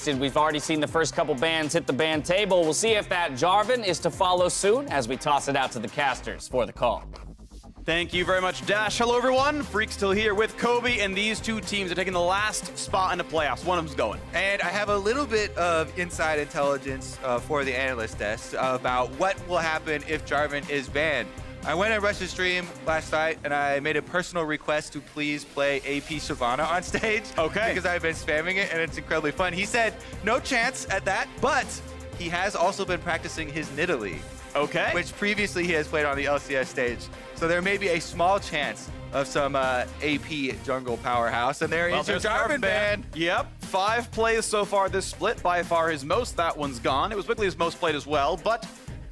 We've already seen the first couple bans hit the ban table. We'll see if that Jarvan is to follow soon as we toss it out to the casters for the call. Thank you very much, Dash. Hello, everyone. Freak still here with Kobe, and these two teams are taking the last spot in the playoffs. One of them's going. And I have a little bit of inside intelligence for the analyst desk about what will happen if Jarvan is banned. I went and rushed the stream last night, and I made a personal request to please play AP Shyvana on stage. Okay. Because I've been spamming it, and it's incredibly fun. He said no chance at that, but he has also been practicing his Nidalee. Okay. Which previously he has played on the LCS stage. So there may be a small chance of some AP jungle powerhouse, and there is your Jarvan ban. Yep, 5 plays so far this split. By far his most. That one's gone. It was Wiggly's most played as well, but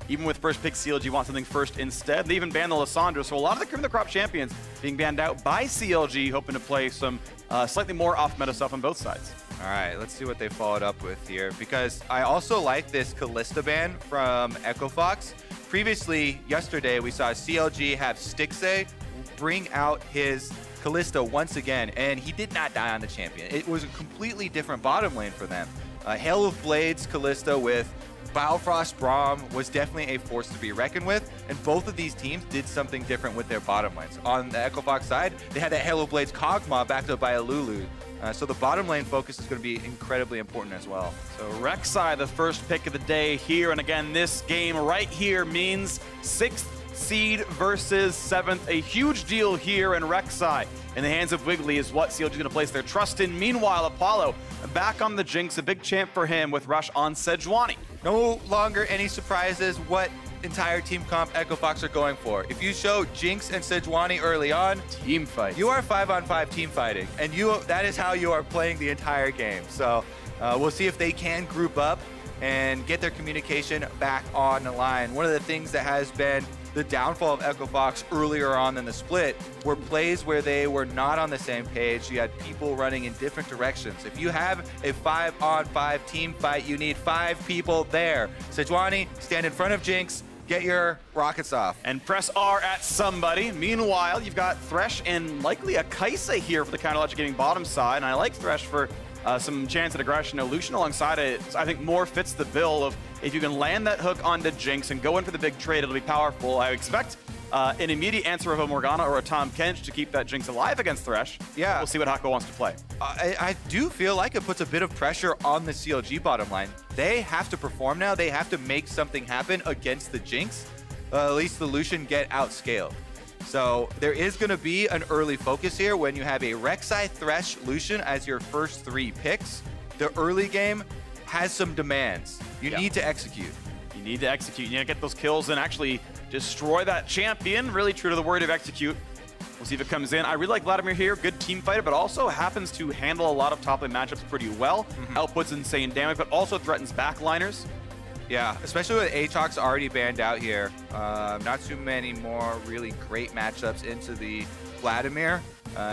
even with first pick, CLG wants something first instead. They even banned the Lissandra, so a lot of the cream of the crop champions being banned out by CLG, hoping to play some slightly more off-meta stuff on both sides. All right, let's see what they followed up with here, because I also like this Kalista ban from EchoFox. Previously, yesterday, we saw CLG have Stixxay bring out his Kalista once again, and he did not die on the champion. It was a completely different bottom lane for them. Hail of Blades Kalista with Bifrost Braum was definitely a force to be reckoned with, and both of these teams did something different with their bottom lanes. On the EchoFox side, they had that Hail of Blades Kog'Maw backed up by a Lulu. So the bottom lane focus is going to be incredibly important as well. So Rek'Sai, the first pick of the day here, and again, this game right here means 6th seed versus 7th. A huge deal here, and Rek'Sai in the hands of Wiggly is what CLG is going to place their trust in. Meanwhile, Apollo back on the Jinx, a big champ for him with Rush on Sejuani. No longer any surprises what entire team comp EchoFox are going for. If you show Jinx and Sejuani early on, team fight. You are 5-on-5 team fighting, and that is how you are playing the entire game. So we'll see if they can group up and get their communication back on the line. One of the things that has been the downfall of EchoFox earlier on in the split were plays where they were not on the same page. You had people running in different directions. If you have a 5-on-5 team fight, you need 5 people there. Sejuani, stand in front of Jinx, get your rockets off. And press R at somebody. Meanwhile, you've got Thresh and likely a Kai'Sa here for the Counterlogic getting bottom side, and I like Thresh for some chance at aggression. No, Lucian alongside it, I think more fits the bill of if you can land that hook onto Jinx and go in for the big trade, it'll be powerful. I expect an immediate answer of a Morgana or a Tahm Kench to keep that Jinx alive against Thresh. Yeah. We'll see what Hako wants to play. I do feel like it puts a bit of pressure on the CLG bottom line. They have to perform now. They have to make something happen against the Jinx. At least the Lucian get outscaled. So there is going to be an early focus here when you have a Rek'Sai, Thresh, Lucian as your first 3 picks. The early game has some demands. You need to execute. You need to execute. You need to get those kills and actually destroy that champion. Really true to the word of execute. We'll see if it comes in. I really like Vladimir here. Good team fighter, but also happens to handle a lot of top lane matchups pretty well. Outputs insane damage, but also threatens backliners. Yeah, especially with Aatrox already banned out here. Not too many more really great matchups into the Vladimir.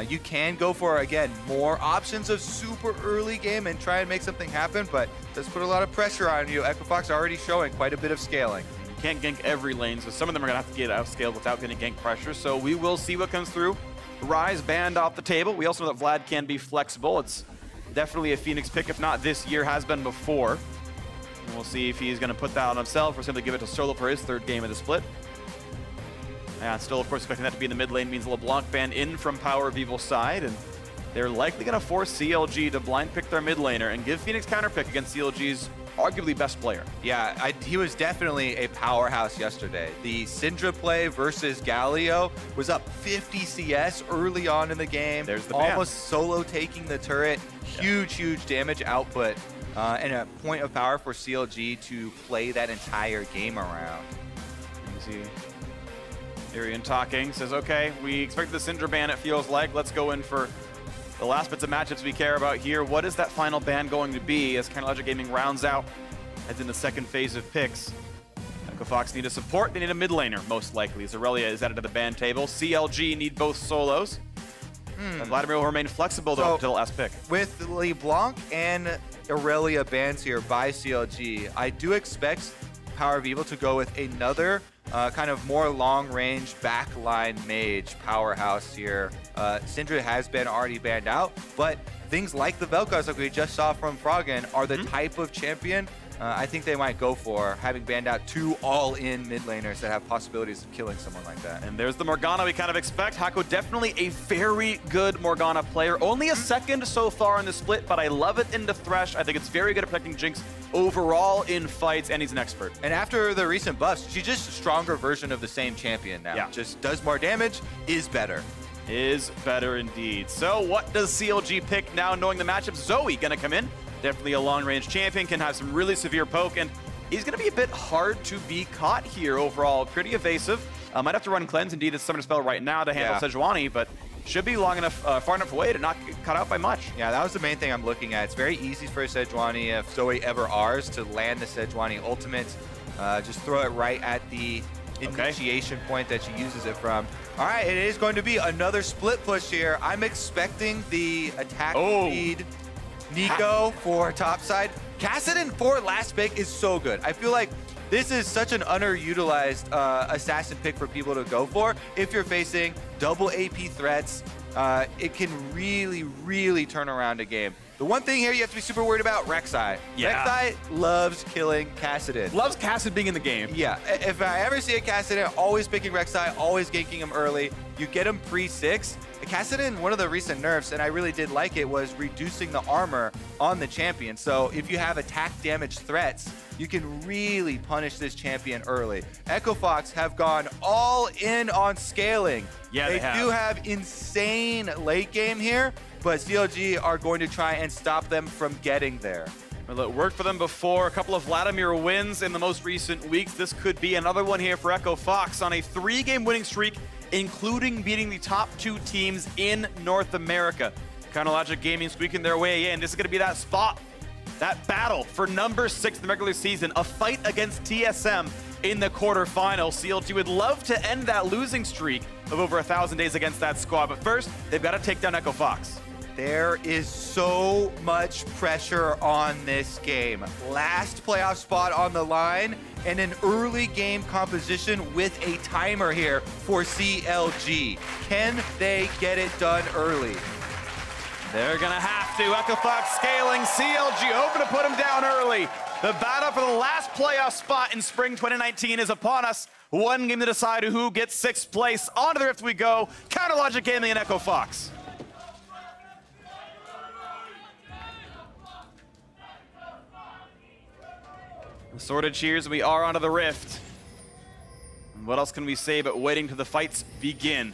You can go for, again, more options of super early game and try and make something happen, but it does put a lot of pressure on you. EchoFox already showing quite a bit of scaling. You can't gank every lane, so some of them are going to have to get outscaled without getting gank pressure, so we will see what comes through. Ryze banned off the table. We also know that Vlad can be flexible. It's definitely a Phoenix pick, if not this year, has been before. And we'll see if he's going to put that on himself or simply give it to Solo for his 3rd game of the split. And still, of course, expecting that to be in the mid lane means LeBlanc ban in from Power of Evil's side, and they're likely going to force CLG to blind pick their mid laner and give Phoenix counter pick against CLG's arguably best player. Yeah, he was definitely a powerhouse yesterday. The Syndra play versus Galio was up 50 CS early on in the game. There's the almost solo taking the turret. Huge damage output. And a point of power for CLG to play that entire game around. Let me see. Arian talking, says, okay, we expected the Syndra ban, it feels like. Let's go in for the last bits of matchups we care about here. What is that final ban going to be as Counterlogic Gaming rounds out, heads in the 2nd phase of picks? EchoFox need a support, they need a mid laner, most likely. Aurelia is added to the ban table. CLG need both solos. Vladimir will remain flexible, though, until the last pick. With LeBlanc and Aurelia bans here by CLG, I do expect Power of Evil to go with another kind of more long-range backline mage powerhouse here. Syndra has been already banned out, but things like the Vel'Koz like we just saw from Froggen are the type of champion I think they might go for, having banned out 2 all-in mid laners that have possibilities of killing someone like that. And there's the Morgana we kind of expect. Hako definitely a very good Morgana player. Only a second so far in the split, but I love it into Thresh. I think it's very good at protecting Jinx overall in fights, and he's an expert. And after the recent buffs, she's just a stronger version of the same champion now. Yeah. Just does more damage, is better. Is better indeed. So what does CLG pick now knowing the matchup? Zoe gonna come in. Definitely a long-range champion, can have some really severe poke, and he's gonna be a bit hard to be caught here overall. Pretty evasive. Might have to run Cleanse indeed as summon a spell right now to handle Sejuani, but should be long enough, far enough away to not get caught out by much. Yeah, that was the main thing I'm looking at. It's very easy for Sejuani, if Zoe ever Rs, to land the Sejuani ultimate. Just throw it right at the initiation point that she uses it from. All right, it is going to be another split push here. I'm expecting the attack speed Nico for topside. Kassadin for last pick is so good. I feel like this is such an underutilized assassin pick for people to go for. If you're facing double AP threats, it can really, really turn around a game. The one thing here you have to be super worried about, Rek'Sai. Yeah. Rek'Sai loves killing Kassadin. Loves Kassadin being in the game. Yeah, if I ever see a Kassadin, always picking Rek'Sai, always ganking him early. You get him pre-6. Kassadin, one of the recent nerfs, and I really did like it, was reducing the armor on the champion. So if you have attack damage threats, you can really punish this champion early. Echo Fox have gone all in on scaling. Yeah, they do have insane late game here, but CLG are going to try and stop them from getting there. Well, it worked for them before. A couple of Vladimir wins in the most recent weeks. This could be another one here for Echo Fox on a 3-game winning streak, including beating the top 2 teams in North America. Logic Gaming squeaking their way in. This is going to be that spot, that battle for number 6 in the regular season, a fight against TSM in the quarterfinal. CLG would love to end that losing streak of over 1,000 days against that squad, but first, they've got to take down Echo Fox. There is so much pressure on this game. Last playoff spot on the line and an early game composition with a timer here for CLG. Can they get it done early? They're gonna have to. Echo Fox scaling, CLG hoping to put them down early. The battle for the last playoff spot in spring 2019 is upon us. One game to decide who gets 6th place. On to the Rift we go. Logic Gaming and Echo Fox. Assorted cheers, we are onto the Rift. And what else can we say but waiting till the fights begin?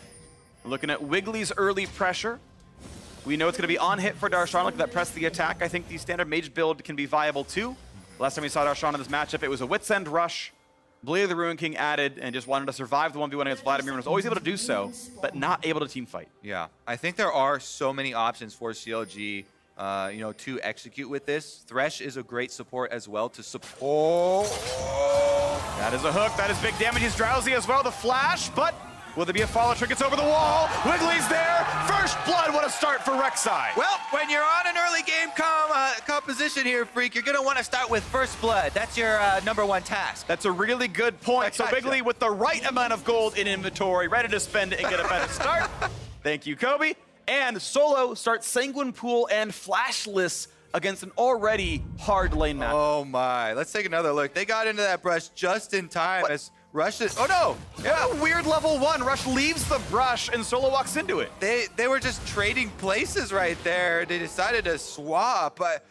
Looking at Wiggly's early pressure. We know it's going to be on hit for Darshan. Look at that press the attack. I think the standard mage build can be viable too. Last time we saw Darshan in this matchup, it was a Wits End rush. Blade of the Ruin King added and just wanted to survive the 1v1 against Vladimir and was always able to do so, but not able to team fight. Yeah, I think there are so many options for CLG to execute with this. Thresh is a great support as well to support. That is a hook. That is big damage. He's drowsy as well. The flash, but will there be a follow? Trinket's over the wall. Wiggly's there. First blood. What a start for Rek'Sai. Well, when you're on an early game composition here, Freak, you're going to want to start with first blood. That's your #1 task. That's a really good point. So Wiggly with the right amount of gold in inventory, ready to spend it and get a better start. Thank you, Kobe. And Solo starts Sanguine Pool and Flashless against an already hard lane map. Oh my, let's take another look. They got into that brush just in time as Rush is, oh no! Yeah, weird level 1. Rush leaves the brush and Solo walks into it. They were just trading places right there. They decided to swap, but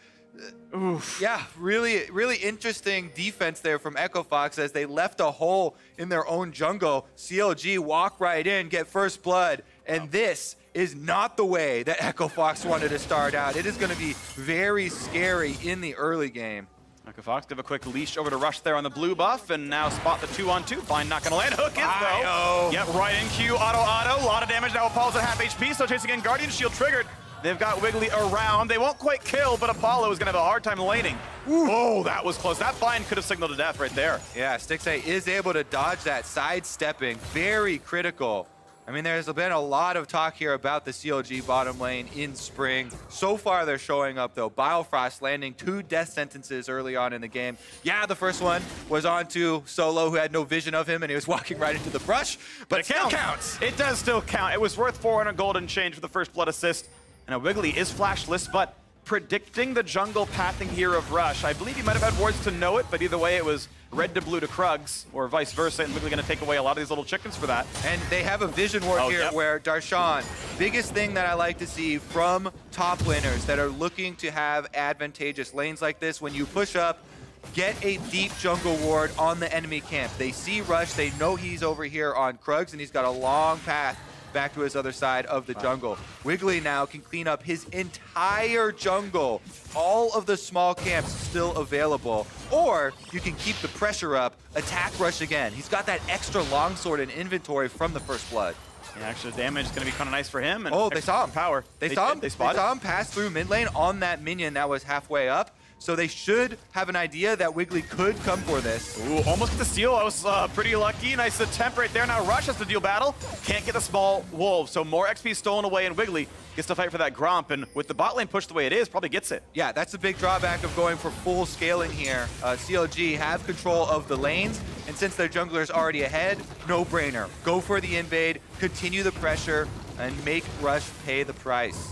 yeah, really, really interesting defense there from Echo Fox as they left a hole in their own jungle. CLG walk right in, get first blood, and this is not the way that Echo Fox wanted to start out. It is going to be very scary in the early game. Echo Fox give a quick leash over to Rush there on the blue buff, and now spot the 2-on-2. Bind not gonna land. Hook is though. Yep, right in Q. Auto. A lot of damage now. Apollo's at half HP, so chasing in. Guardian Shield triggered. They've got Wiggly around. They won't quite kill, but Apollo is gonna have a hard time laning. Oh, that was close. That bind could have signaled to death right there. Yeah, Stixay is able to dodge that sidestepping. Very critical. I mean, there's been a lot of talk here about the CLG bottom lane in spring. So far, they're showing up, though. Biofrost landing 2 death sentences early on in the game. Yeah, the first one was onto Solo, who had no vision of him, and he was walking right into the brush, but it still counts. It does still count. It was worth 400 gold and change for the first blood assist. And now Wiggly is flashless, but predicting the jungle pathing here of Rush. I believe he might have had wards to know it, but either way it was red to blue to Krugs, or vice versa, and Wiggly gonna take away a lot of these little chickens for that. And they have a vision ward here where Darshan, biggest thing that I like to see from top laners that are looking to have advantageous lanes like this, when you push up, get a deep jungle ward on the enemy camp. They see Rush, they know he's over here on Krugs, and he's got a long path back to his other side of the jungle. Wiggly now can clean up his entire jungle. All of the small camps still available. Or you can keep the pressure up, attack Rush again. He's got that extra longsword in inventory from the first blood. Yeah, actually the damage is going to be kind of nice for him. And oh, they saw him. Power. They saw him. They saw him pass through mid lane on that minion that was halfway up. So they should have an idea that Wiggly could come for this. Ooh, almost get the steal. I was pretty lucky. Nice attempt right there. Now Rush has to deal battle. Can't get the small wolf. So more XP stolen away, and Wiggly gets to fight for that Gromp. And with the bot lane pushed the way it is, probably gets it. Yeah, that's a big drawback of going for full scaling here. CLG have control of the lanes, and since their jungler's already ahead, no brainer. Go for the invade, continue the pressure, and make Rush pay the price.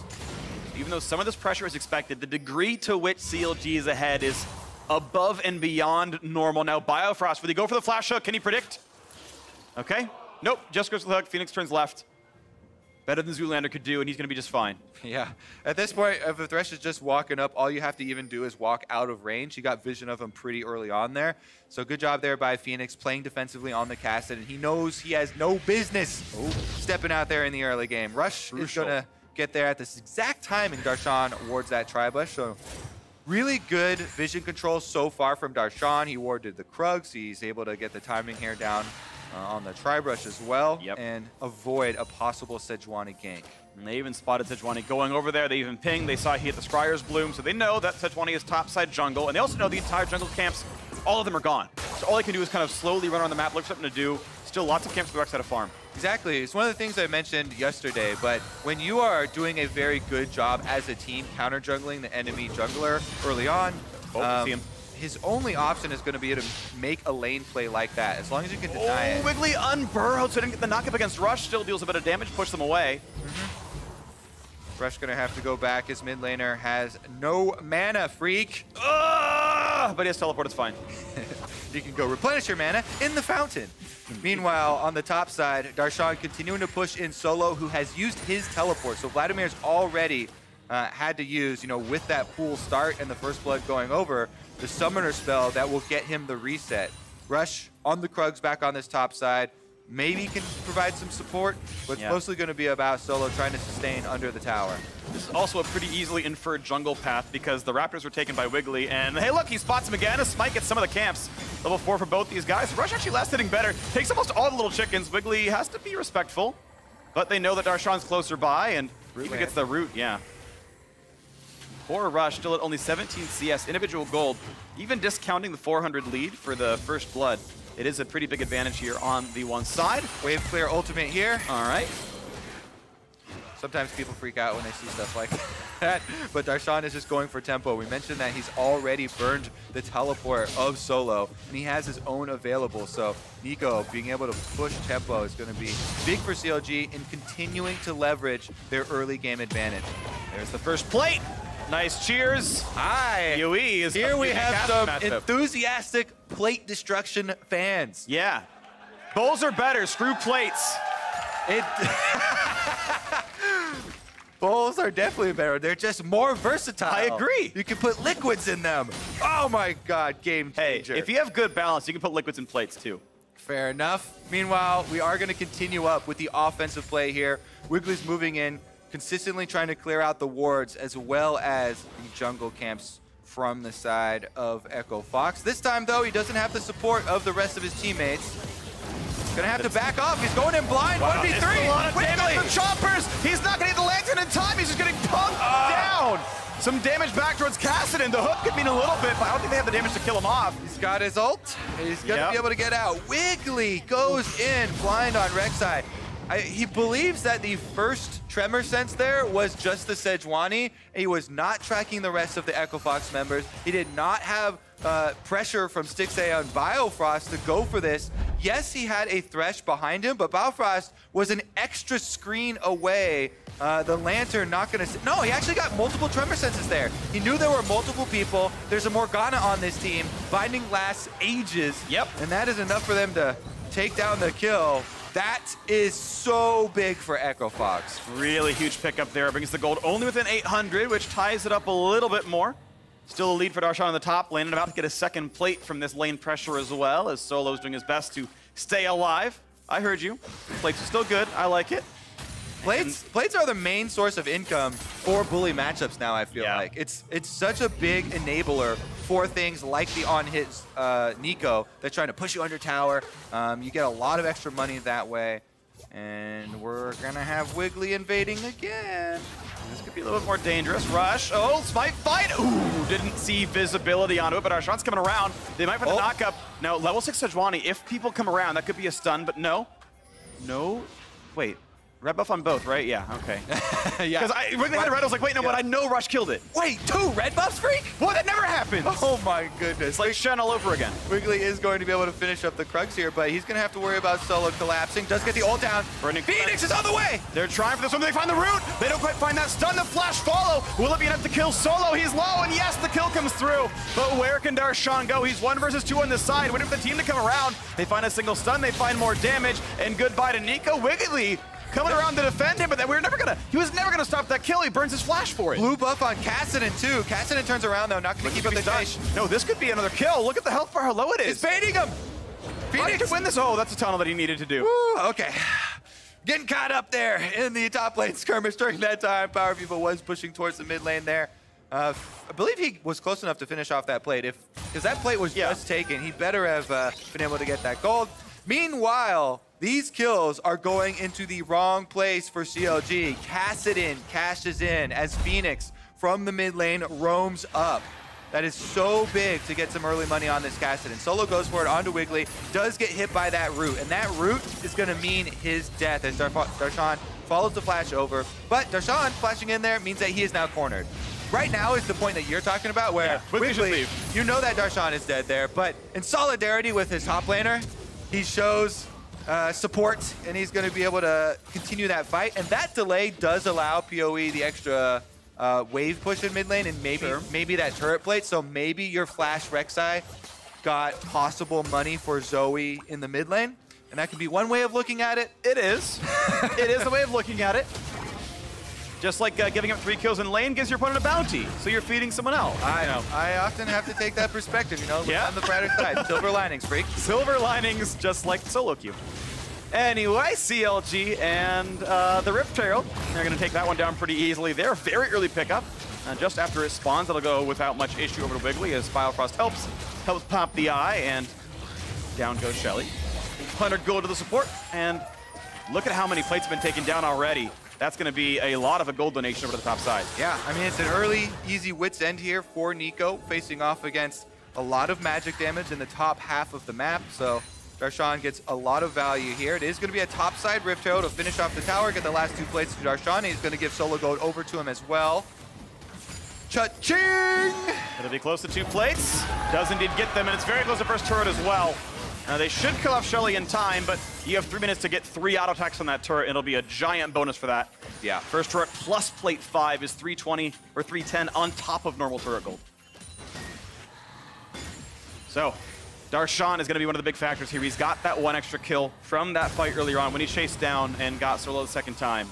Even though some of this pressure is expected, the degree to which CLG is ahead is above and beyond normal. Now, Biofrost, will he go for the flash hook? Can he predict? Okay. Nope, just goes for the hook. Phoenix turns left. Better than Zoolander could do, and he's going to be just fine. Yeah. At this point, if the Thresh is just walking up, all you have to even do is walk out of range. He got vision of him pretty early on there. So good job there by Phoenix, playing defensively on the casted, and he knows he has no business stepping out there in the early game. Rush is going to get there at this exact time, and Darshan wards that Tribush. So really good vision control so far from Darshan. He warded the Krugs. He's able to get the timing here down on the Tribrush as well, and avoid a possible Sejuani gank. And they even spotted Sejuani going over there. They even pinged. They saw he hit the Scryer's Bloom, so they know that Sejuani is topside jungle, and they also know the entire jungle camps, all of them are gone. So all they can do is kind of slowly run around the map, look for something to do. Still lots of camps to the backside of farm. Exactly. It's one of the things I mentioned yesterday, but when you are doing a very good job as a team counter jungling the enemy jungler early on, see him. His only option is going to be to make a lane play like that, as long as you can deny it. Wiggly unburrowed, so didn't get the knock-up against Rush. Still deals a bit of damage, push them away. Rush going to have to go back. His mid laner has no mana, freak. But he has teleport, it's fine. You can go replenish your mana in the fountain. Meanwhile, on the top side, Darshan continuing to push in solo, who has used his teleport. So Vladimir's already had to use, with that pool start and the first blood going over, the summoner spell that will get him the reset. Rush on the Krugs back on this top side. Maybe can provide some support, but it's mostly going to be about solo trying to sustain under the tower. This is also a pretty easily inferred jungle path because the Raptors were taken by Wiggly, and hey look, he spots him again. A Smite gets some of the camps. Level 4 for both these guys. Rush actually last hitting better. Takes almost all the little chickens. Wiggly has to be respectful, but they know that Darshan's closer by, and even gets the root, Poor Rush, still at only 17 CS, individual gold. Even discounting the 400 lead for the first blood, it is a pretty big advantage here on the one side. Wave clear ultimate here. All right. Sometimes people freak out when they see stuff like that, but Darshan is just going for tempo. We mentioned that he's already burned the teleport of solo, and he has his own available. So Nico being able to push tempo is going to be big for CLG in continuing to leverage their early game advantage. There's the first plate. Nice cheers. Hi. UE is here we have some matchup. Enthusiastic plate destruction fans. Yeah. Bowls are better. Screw plates. Bowls are definitely better. They're just more versatile. I agree. You can put liquids in them. Oh my God, game changer. Hey, if you have good balance, you can put liquids in plates too. Fair enough. Meanwhile, we are going to continue up with the offensive play here. Wiggly's moving in, consistently trying to clear out the wards as well as the jungle camps from the side of Echo Fox. This time, though, he doesn't have the support of the rest of his teammates. Gonna have to back off. He's going in blind. 1v3. Wiggly from choppers. He's not gonna hit the lantern in time. He's just getting punked down. Some damage back towards Kassadin. The hook could mean a little bit, but I don't think they have the damage to kill him off. He's got his ult. He's gonna be able to get out. Wiggly goes in blind on Rek'Sai. He believes that the first tremor sense there was just the Sejuani. He was not tracking the rest of the Echo Fox members. He did not have pressure from Stixxay on Biofrost to go for this. Yes, he had a Thresh behind him, but Biofrost was an extra screen away The Lantern not going to... No, he actually got multiple tremor senses there. He knew there were multiple people. There's a Morgana on this team. Binding lasts ages. Yep. And that is enough for them to take down the kill. That is so big for Echo Fox. Really huge pickup there. Brings the gold only within 800, which ties it up a little bit more. Still a lead for Darshan on the top. Landon about to get a second plate from this lane pressure as well, as Solo's doing his best to stay alive. I heard you. Plates are still good. I like it. Plates are the main source of income for bully matchups now, I feel like. It's such a big enabler for things like the on-hit Nico that's trying to push you under tower. You get a lot of extra money that way. And we're going to have Wiggly invading again. This could be a little bit more dangerous. Rush. Oh, Smite fight. Ooh, didn't see visibility onto it, but our shot's coming around. They might find the knock-up. Now, level 6 Sejuani, if people come around, that could be a stun, but no. No. Wait. Red buff on both, right? Yeah, okay. Yeah. Because when they had a red, I was like, wait, no, but I know Rush killed it. Wait, 2 red buffs, Freak? Well, that never happens. Oh my goodness. It's like Shen all over again. Wiggly is going to be able to finish up the Krugs here, but he's going to have to worry about Solo collapsing. Does get the ult down. Phoenix is on the way. They're trying for this one. They find the root. They don't quite find that stun. The flash follow. Will it be enough to kill Solo? He's low, and yes, the kill comes through. But where can Darshan go? He's 1 versus 2 on this side. Waiting for the team to come around. They find a single stun. They find more damage, and goodbye to Nico. Wiggly coming around to defend him, but he was never gonna stop that kill. He burns his flash for it. Blue buff on Kassadin too. Kassadin turns around though, not gonna keep up the chase. No, this could be another kill. Look at the health bar, how low it is. It's baiting him. Phoenix can win this. Oh, that's a tunnel that he needed to do. Woo, okay. Getting caught up there in the top lane skirmish during that time. Power People was pushing towards the mid lane there. I believe he was close enough to finish off that plate. Because that plate was just taken, he better have been able to get that gold. Meanwhile, these kills are going into the wrong place for CLG. Kassadin cashes in as Phoenix from the mid lane roams up. That is so big to get some early money on this Kassadin. Solo goes for it onto Wiggly, does get hit by that root, and that root is going to mean his death as Darshan follows the flash over. But Darshan flashing in there means that he is now cornered. Right now is the point that you're talking about where Wiggly, you know that Darshan is dead there, but in solidarity with his top laner, he shows support, and he's going to be able to continue that fight. And that delay does allow PoE the extra wave push in mid lane, and maybe that turret plate. So maybe your flash Rek'Sai got possible money for Zoe in the mid lane, and that could be one way of looking at it. It is. It is the way of looking at it. Just like giving up 3 kills in lane gives your opponent a bounty, so you're feeding someone else. I know. I often have to take that perspective, you know, look on the brighter side. Silver linings, Freak. Silver linings, just like solo queue. Anyway, CLG and the Rift Trail, they're going to take that one down pretty easily. They're very early pickup. Just after it spawns, it'll go without much issue over to Wiggly as Biofrost helps pop the eye, and down goes Shelly. 100 gold to the support, and look at how many plates have been taken down already. That's going to be a lot of a gold donation over to the top side. Yeah, I mean, it's an early, easy wit's end here for Nico, facing off against a lot of magic damage in the top half of the map, so Darshan gets a lot of value here. It is going to be a topside Rift Trail to finish off the tower, get the last 2 plates to Darshan. He's going to give Solo Gold over to him as well. Cha-ching! It'll be close to 2 plates. Does indeed get them, and it's very close to first turret as well. They should kill off Shelly in time, but you have 3 minutes to get 3 auto attacks on that turret. It'll be a giant bonus for that. Yeah, first turret plus plate 5 is 320 or 310 on top of normal turret gold. So, Darshan is going to be one of the big factors here. He's got that 1 extra kill from that fight earlier on when he chased down and got Solo the second time.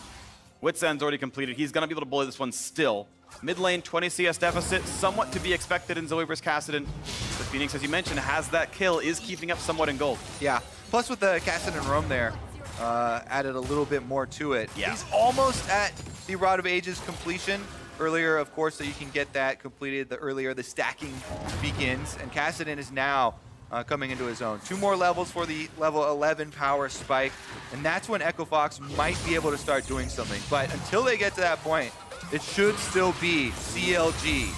Wit's End's already completed. He's going to be able to bully this one still. Mid lane, 20 CS deficit, somewhat to be expected in Zoe vs. Kassadin. But Phoenix, as you mentioned, has that kill, is keeping up somewhat in gold. Yeah, plus with the Kassadin roam there, added a little bit more to it. Yeah. He's almost at the Rod of Ages completion. Earlier, of course, so you can get that completed, the earlier the stacking begins. And Kassadin is now coming into his own. 2 more levels for the level 11 power spike. And that's when Echo Fox might be able to start doing something. But until they get to that point, it should still be CLG.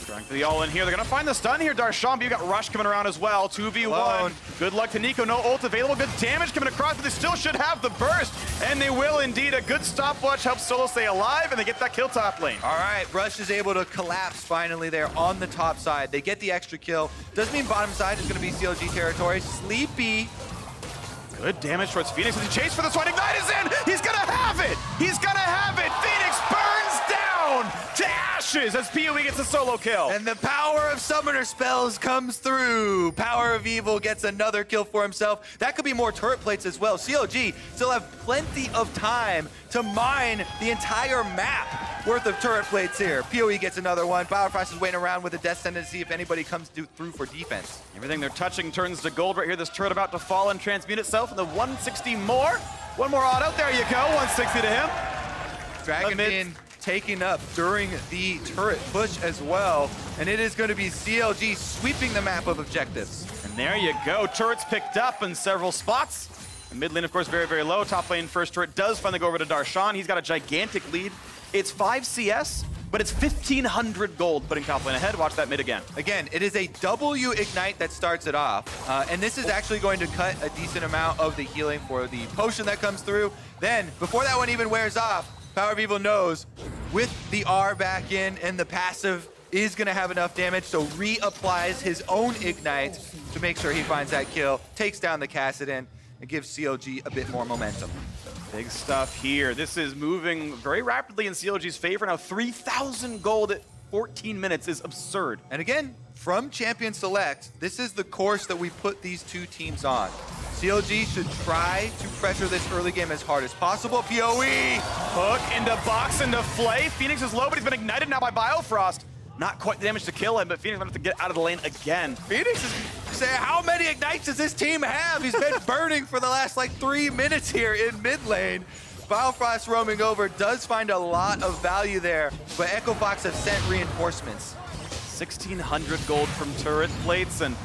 Trying for the all in here. They're going to find the stun here, Darshan, but you got Rush coming around as well. 2v1. Good luck to Nico. No ult available. Good damage coming across, but they still should have the burst. And they will indeed. A good stopwatch helps Solo stay alive, and they get that kill top lane. All right, Rush is able to collapse finally there on the top side. They get the extra kill. Doesn't mean bottom side is going to be CLG territory. Sleepy Good damage towards Phoenix as he chased for this one. Ignite is in! He's gonna have it! He's gonna have it! Phoenix burns down to ashes as PoE gets a solo kill. And the power of summoner spells comes through. Power of Evil gets another kill for himself. That could be more turret plates as well. CLG still have plenty of time to mine the entire map worth of turret plates here. PoE gets another one. Biofrost is waiting around with a death sentence to see if anybody comes through for defense. Everything they're touching turns to gold right here. This turret about to fall and transmute itself. And the 160 more. One more auto. There you go. 160 to him. Dragon being taken up during the turret push as well. And it is going to be CLG sweeping the map of objectives. And there you go. Turrets picked up in several spots. The mid lane, of course, very, very low. Top lane first turret does finally go over to Darshan. He's got a gigantic lead. It's 5 CS, but it's 1,500 gold, putting top lane ahead. Watch that mid again. Again, it is a W Ignite that starts it off. And this is actually going to cut a decent amount of the healing for the potion that comes through. Then, before that one even wears off, Power of Evil knows with the R back in and the passive is going to have enough damage, so reapplies his own Ignite to make sure he finds that kill, takes down the Kassadin, and gives CLG a bit more momentum. Big stuff here. This is moving very rapidly in CLG's favor. Now 3,000 gold at 14 minutes is absurd. And again, from Champion Select, this is the course that we put these two teams on. CLG should try to pressure this early game as hard as possible. PoE! Hook into box into Flay. Phoenix is low, but he's been ignited now by Biofrost. Not quite the damage to kill him, but Phoenix will have to get out of the lane again. Phoenix is saying, how many ignites does this team have? He's been burning for the last like 3 minutes here in mid lane. Biofrost roaming over does find a lot of value there, but Echo Fox have sent reinforcements. 1,600 gold from turret plates and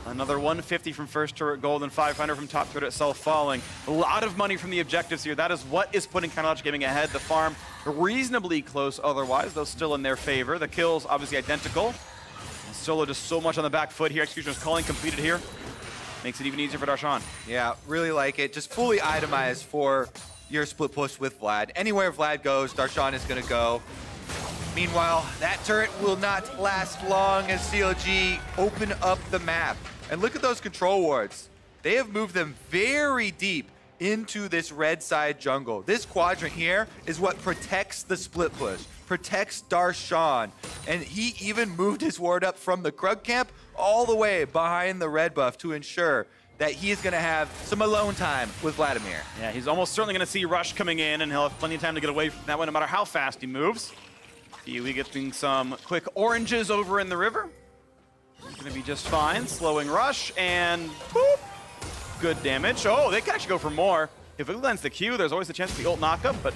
another 150 from first turret gold and 500 from top turret itself falling. A lot of money from the objectives here. That is what is putting Counterlogic Gaming ahead. The farm reasonably close otherwise, though still in their favor. The kills obviously identical. And Solo just so much on the back foot here. Executioner's calling completed here. Makes it even easier for Darshan. Yeah, really like it. Just fully itemized for your split push with Vlad. Anywhere Vlad goes, Darshan is going to go. Meanwhile, that turret will not last long as CLG open up the map. And look at those control wards. They have moved them very deep into this red side jungle. This quadrant here is what protects the split push, protects Darshan. And he even moved his ward up from the Krug camp all the way behind the red buff to ensure that he is going to have some alone time with Vladimir. Yeah, he's almost certainly going to see Rush coming in, and he'll have plenty of time to get away from that one no matter how fast he moves. We getting some quick oranges over in the river. Going to be just fine. Slowing Rush, and boop. Good damage. Oh, they can actually go for more. If it lands the Q, there's always a chance of the ult knockup, but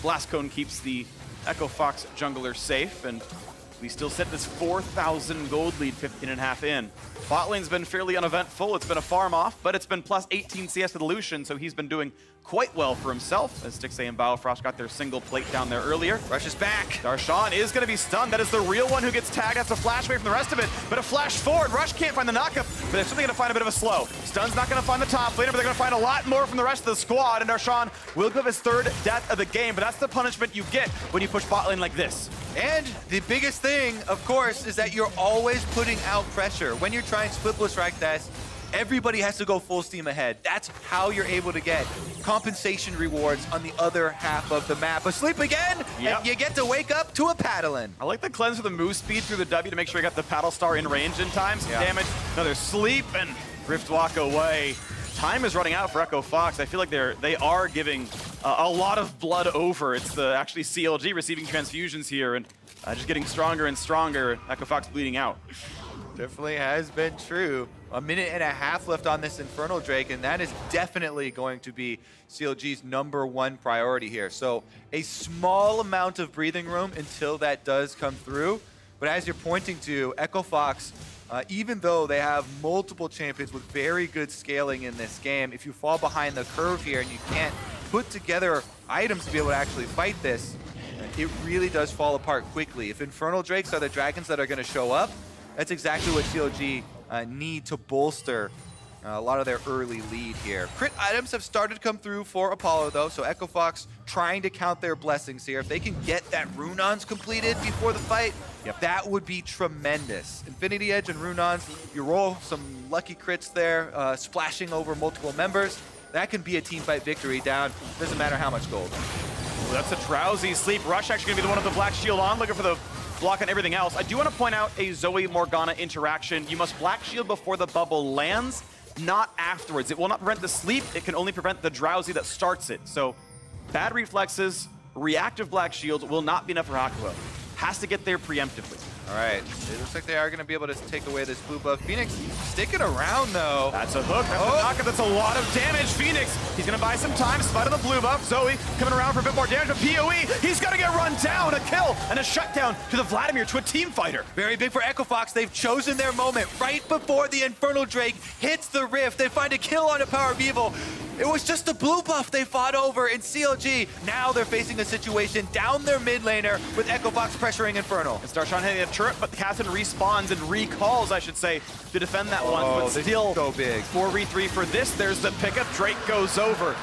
Blast Cone keeps the Echo Fox jungler safe, and we still set this 4,000 gold lead 15.5 in. Bot lane's been fairly uneventful. It's been a farm off, but it's been plus 18 CS to the Lucian, so he's been doing quite well for himself, as Stixxay and Biofrost got their single plate down there earlier. Rush is back. Darshan is going to be stunned. That is the real one who gets tagged. That's a flash away from the rest of it, but a flash forward. Rush can't find the knockup, but they're certainly going to find a bit of a slow. Stun's not going to find the top laner, but they're going to find a lot more from the rest of the squad, and Darshan will give his third death of the game, but that's the punishment you get when you push bot lane like this. And the biggest thing, of course, is that you're always putting out pressure. When you're trying split push like this, everybody has to go full steam ahead. That's how you're able to get compensation rewards on the other half of the map. Asleep again, and you get to wake up to a paddling. I like the cleanse with the move speed through the W to make sure you got the paddle star in range in time. Some damage, another sleep, and Rift walk away. Time is running out for Echo Fox. I feel like they are giving a lot of blood over. It's the actually CLG receiving transfusions here and just getting stronger and stronger. Echo Fox bleeding out. Definitely has been true. 1.5 minutes left on this Infernal Drake, and that is definitely going to be CLG's #1 priority here. So a small amount of breathing room until that does come through. But as you're pointing to, Echo Fox, even though they have multiple champions with very good scaling in this game, if you fall behind the curve here and you can't put together items to be able to actually fight this, it really does fall apart quickly. If Infernal Drakes are the dragons that are going to show up, that's exactly what CLG need to bolster a lot of their early lead here. Crit items have started to come through for Apollo, though, so Echo Fox trying to count their blessings here. If they can get that Runons completed before the fight, that would be tremendous. Infinity Edge and Runons, you roll some lucky crits there, splashing over multiple members. that can be a team fight victory down. Doesn't matter how much gold. Ooh, that's a drowsy sleep. Rush actually gonna be the one with the black shield on, looking for the block on everything else. I do want to point out a Zoe Morgana interaction. You must black shield before the bubble lands, not afterwards. It will not prevent the sleep, it can only prevent the drowsy that starts it. So bad reflexes, reactive black shield will not be enough for Hakuho. Has to get there preemptively. All right, it looks like they are going to be able to take away this blue buff. Phoenix sticking around, though. That's a hook. That's a knockup. That's a lot of damage. Phoenix, he's going to buy some time. Spite of the blue buff. Zoe coming around for a bit more damage. But PoE, he's going to get run down. A kill and a shutdown to the Vladimir, to a team fighter. Very big for Echo Fox. They've chosen their moment right before the Infernal Drake hits the rift. They find a kill on a Power of Evil. It was just the blue buff they fought over in CLG. Now they're facing a situation down their mid laner with Echo Fox pressuring Infernal. And Starshawn hitting a turret, but the Captain respawns and recalls, I should say, to defend that one. But still, so big. 4v3 for this. There's the pickup. Drake goes over.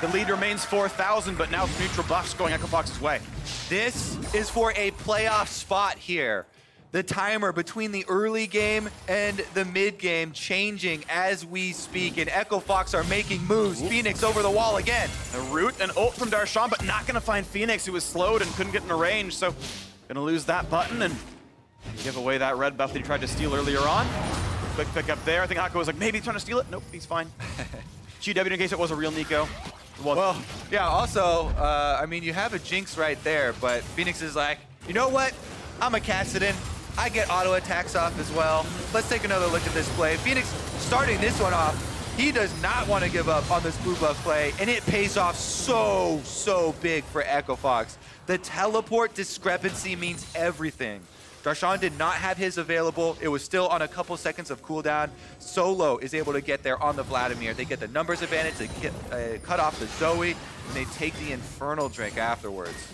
The lead remains 4,000, but now neutral buffs going Echo Fox's way. This is for a playoff spot here. The timer between the early game and the mid game changing as we speak, and Echo Fox are making moves. Ooh. Phoenix over the wall again. A root and ult from Darshan, but not gonna find Phoenix, who was slowed and couldn't get in a range, so gonna lose that button and give away that red buff that he tried to steal earlier on. Quick pick up there. I think Hakuho was like, maybe he's trying to steal it. Nope, he's fine. GW in case it was a real Nico. Well, yeah, also, I mean, you have a Jinx right there, but Phoenix is like, you know what? I'm a Kassadin. I get auto attacks off as well. Let's take another look at this play. Phoenix starting this one off. He does not want to give up on this blue buff play, and it pays off so big for Echo Fox. The teleport discrepancy means everything. Darshan did not have his available. It was still on a couple seconds of cooldown. Solo is able to get there on the Vladimir. They get the numbers advantage, they cut off the Zoe, and they take the Infernal Drink afterwards.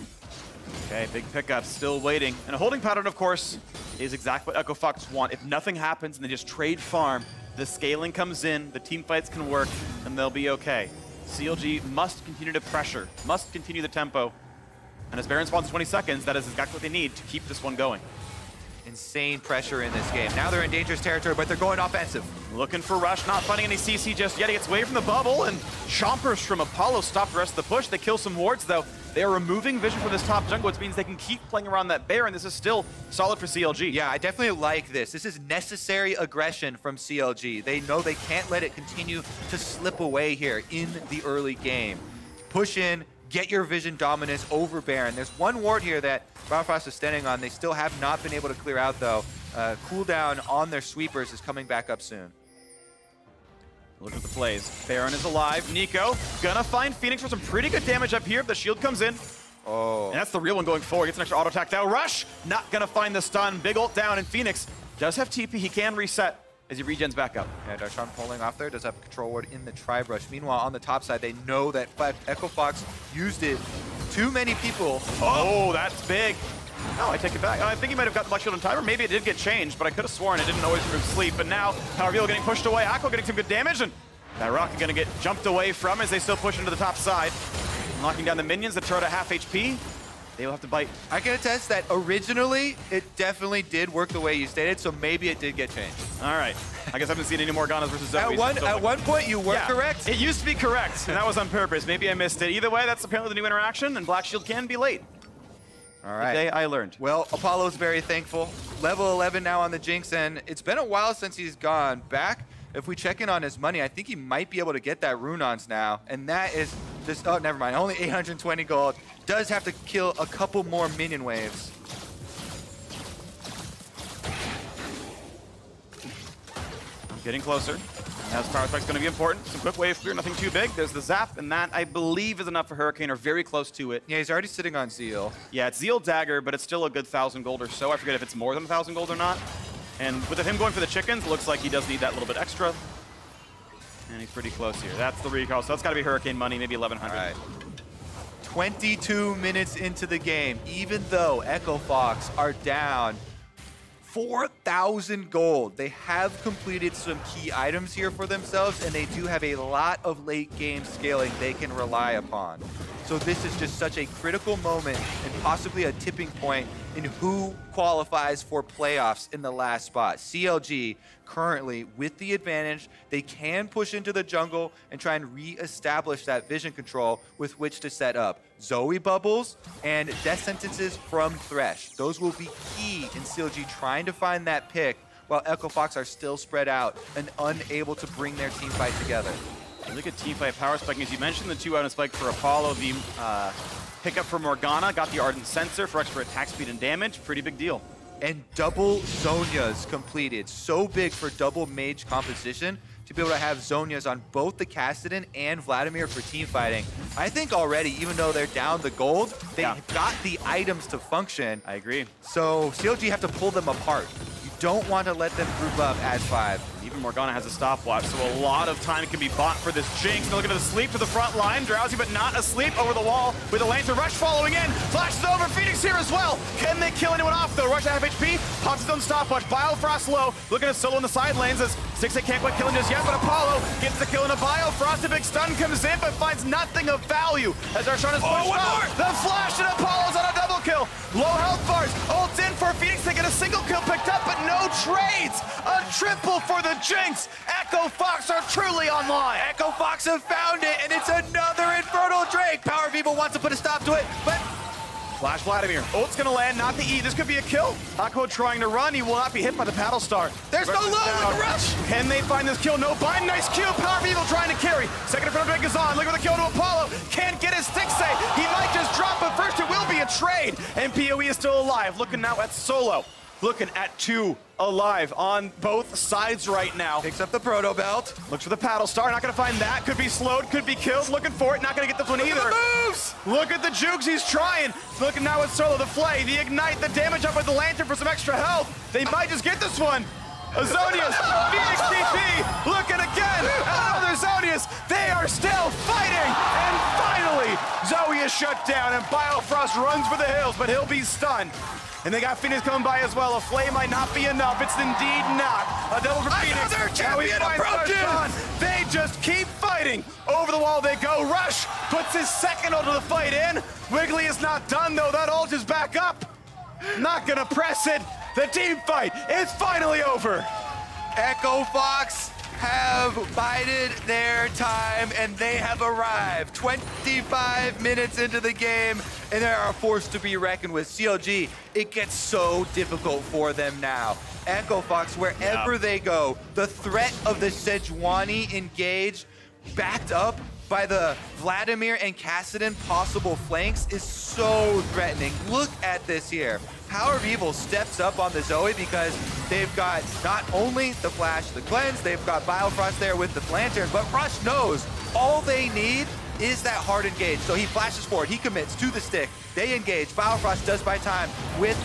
Okay, big pickup, still waiting. And a holding pattern, of course, is exactly what Echo Fox want. If nothing happens and they just trade farm, the scaling comes in, the team fights can work, and they'll be okay. CLG must continue to pressure, must continue the tempo. And as Baron spawns 20 seconds, that is exactly what they need to keep this one going. Insane pressure in this game. Now they're in dangerous territory, but they're going offensive. Looking for Rush, not finding any CC just yet. He gets away from the bubble, and Chompers from Apollo stop the rest of the push. They kill some wards, though. They are removing vision from this top jungle, which means they can keep playing around that Baron. This is still solid for CLG. Yeah, I definitely like this. This is necessary aggression from CLG. They know they can't let it continue to slip away here in the early game. Push in, get your vision dominance over Baron. There's one ward here that Bifrost is standing on. They still have not been able to clear out, though. Cooldown on their sweepers is coming back up soon. Look at the plays. Baron is alive. Nico gonna find Phoenix for some pretty good damage up here. The shield comes in. Oh. And that's the real one going forward. Gets an extra auto attack down. Rush, not gonna find the stun. Big ult down, and Phoenix does have TP. He can reset as he regens back up. Yeah, Darshan pulling off there, does have a control ward in the tri-brush. Meanwhile, on the top side, they know that Echo Fox used it. Too many people. Oh, that's big. No, I take it back. I think he might have got the Black Shield in time, or maybe it did get changed, but I could have sworn it didn't always remove sleep. But now, Power Reveal getting pushed away. Akko getting some good damage, and that Rocket gonna get jumped away from as they still push into the top side. Knocking down the minions, the turret at half HP. They will have to bite. I can attest that originally, it definitely did work the way you stated, so maybe it did get changed. All right. I guess I haven't seen any Morganas versus Zoe. At one point, you were correct. It used to be correct, and that was on purpose. Maybe I missed it. Either way, that's apparently the new interaction, and Black Shield can be late. All right. Today I learned. Well, Apollo's very thankful. Level 11 now on the Jinx, and it's been a while since he's gone back. If we check in on his money, I think he might be able to get that Runons now, and that is just, oh, never mind. Only 820 gold. Does have to kill a couple more minion waves. Getting closer. Now his power spike's going to be important. Some quick wave clear, nothing too big. There's the zap, and that, I believe, is enough for Hurricane, or very close to it. Yeah, he's already sitting on Zeal. Yeah, it's Zeal Dagger, but it's still a good 1,000 gold or so. I forget if it's more than 1,000 gold or not. And with him going for the chickens, looks like he does need that little bit extra. And he's pretty close here. That's the recall, so that's got to be Hurricane money, maybe 1,100. All right. 22 minutes into the game, even though Echo Fox are down 4,000 gold. They have completed some key items here for themselves, and they do have a lot of late game scaling they can rely upon. So this is just such a critical moment and possibly a tipping point in who qualifies for playoffs in the last spot. CLG currently with the advantage. They can push into the jungle and try and re-establish that vision control with which to set up Zoe bubbles and death sentences from Thresh. Those will be key in CLG trying to find that pick while Echo Fox are still spread out and unable to bring their team fight together. Look at teamfight power spiking. As you mentioned, the 2 item spike for Apollo, the pickup for Morgana, got the Ardent Sensor for extra attack speed and damage. Pretty big deal. And double Zhonya's completed. So big for double mage composition to be able to have Zhonya's on both the Kassadin and Vladimir for team fighting. I think already, even though they're down the gold, they've got the items to function. I agree. So CLG have to pull them apart. You don't want to let them group up as 5. Even Morgana has a stopwatch, so a lot of time can be bought for this Jinx. Now look at the sleep to the front line. Drowsy, but not asleep over the wall with a Lantern Rush following in. Flashes over. Phoenix here as well. Can they kill anyone off, though? Rush at half HP. Pops his own stopwatch. Biofrost low. Looking at solo in the side lanes as Stixxay can't quite kill him just yet, but Apollo gets the kill in a Biofrost. A big stun comes in, but finds nothing of value as Arshawn is pushed out. The flash and Apollo's on a double kill. Low health bars. Ults in for Phoenix. They get a single kill picked up, but no trades. A triple for the Jinx. Echo Fox are truly online. Echo Fox have found it, and it's another Infernal Drake. Power of Evil wants to put a stop to it, but Flash Vladimir. Ult's gonna land, not the E. This could be a kill. Akko trying to run. He will not be hit by the paddle star. There's no low with the rush. Can they find this kill? No bind. Nice Q. Power of Evil trying to carry. Second in front of Gazan. Look at the kill to Apollo. Can't get his Stixxay. He might just drop, but first it will be a trade. And PoE is still alive. Looking now at Solo. Looking at 2 alive on both sides right now. Picks up the Proto Belt. Looks for the paddle star. Not gonna find that. Could be slowed. Could be killed. Looking for it. Not gonna get this one either. Look at the moves. Look at the jukes. He's trying. Looking now at Solo. The flay. The ignite. The damage up with the lantern for some extra health. They might just get this one. Azonius. Phoenix TP. Looking again. Another Zonius. They are still fighting. And finally, Zoe is shut down. And Biofrost runs for the hills, but he'll be stunned. And they got Phoenix coming by as well. A flame might not be enough. It's indeed not. A double for Phoenix. Another champion approaching. They just keep fighting. Over the wall they go. Rush puts his second ult of the fight in. Wiggly is not done though. That ult is back up. Not gonna press it. The team fight is finally over. Echo Fox have bided their time, and they have arrived 25 minutes into the game, and they are a force to be reckoned with. CLG, it gets so difficult for them now. Echo Fox, wherever they go, the threat of the Sejuani engage, backed up by the Vladimir and Kassadin possible flanks, is so threatening. Look at this here. Power of Evil steps up on the Zoe because they've got not only the Flash, the Cleanse, they've got Biofrost there with the Lantern, but Rush knows all they need is that hard engage. So he flashes forward, he commits to the stick, they engage. Biofrost does buy time with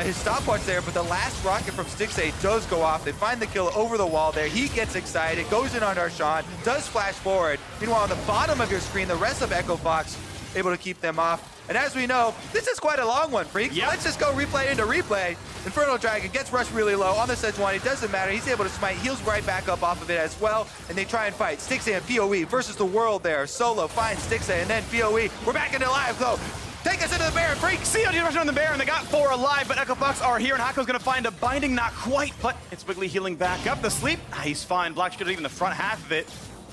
his stopwatch there, but the last rocket from Stixxay does go off. They find the kill over the wall there. He gets excited, goes in on Arshawn, does flash forward. Meanwhile, on the bottom of your screen, the rest of Echo Fox able to keep them off. And as we know, this is quite a long one, Freaks. Yep. So let's just go replay into replay. Infernal Dragon gets rushed really low on the Sejuani. Doesn't matter. He's able to smite. Heals right back up off of it as well. And they try and fight. Stixxay and PoE versus the world there. Solo finds Stixxay and then PoE. We're back into live though. Take us into the Baron, Freaks. CLG rushing on the Baron. They got 4 alive, but Echo Fox are here, and Hakko's gonna find a binding. Not quite, but it's Wiggly healing back up. The sleep, he's fine. Black Shield, even the front half of it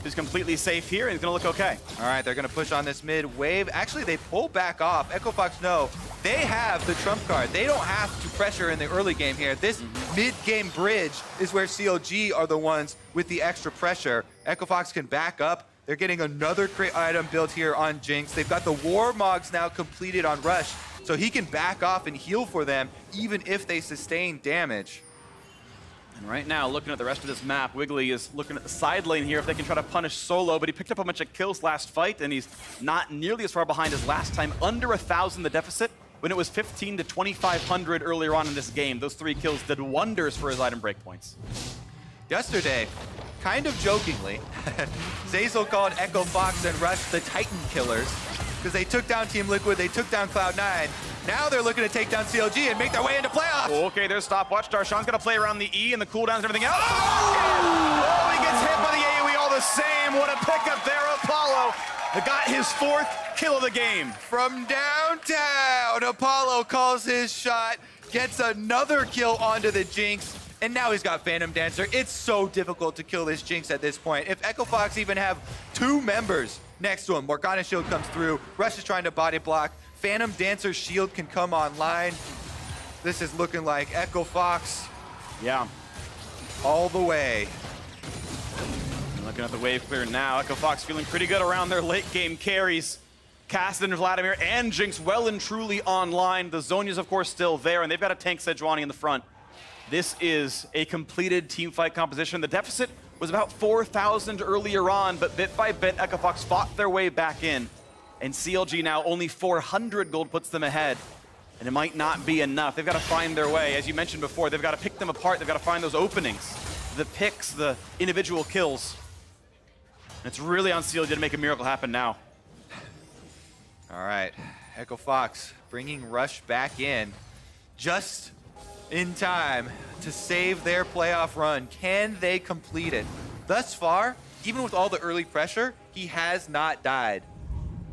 is completely safe here, and he's gonna look okay. All right, they're gonna push on this mid wave. Actually, they pull back off. Echo Fox know they have the trump card. They don't have to pressure in the early game here. This mid-game bridge is where CLG are the ones with the extra pressure. Echo Fox can back up. They're getting another crit item built here on Jinx. They've got the War Mogs now completed on Rush, so he can back off and heal for them even if they sustain damage. And right now, looking at the rest of this map, Wiggly is looking at the side lane here if they can try to punish Solo, but he picked up a bunch of kills last fight, and he's not nearly as far behind as last time. Under 1,000 the deficit, when it was 15 to 2,500 earlier on in this game. Those 3 kills did wonders for his item breakpoints. Yesterday, kind of jokingly, Zeyzal called Echo Fox and Rush the Titan Killers because they took down Team Liquid, they took down Cloud9. Now they're looking to take down CLG and make their way into playoffs. Okay, there's stopwatch. Darshan's gonna play around the E and the cooldowns and everything else. Oh, he gets hit by the AoE all the same. What a pickup there, Apollo. got his 4th kill of the game. From downtown, Apollo calls his shot, gets another kill onto the Jinx, and now he's got Phantom Dancer. It's so difficult to kill this Jinx at this point. If Echo Fox even have 2 members next to him, Morgana's shield comes through, Rush is trying to body block, Phantom Dancer's shield can come online. This is looking like Echo Fox. Yeah. All the way. Looking at the wave clear now. Echo Fox feeling pretty good around their late game carries. Cassidy, Vladimir, and Jinx well and truly online. The Zhonya's, of course, still there, and they've got a tank Sejuani in the front. This is a completed team fight composition. The deficit was about 4,000 earlier on, but bit by bit, Echo Fox fought their way back in. And CLG now only 400 gold puts them ahead. And it might not be enough. They've got to find their way. As you mentioned before, they've got to pick them apart. They've got to find those openings, the picks, the individual kills. And it's really on CLG to make a miracle happen now. All right, Echo Fox bringing Rush back in just in time to save their playoff run. Can they complete it? Thus far, even with all the early pressure, he has not died.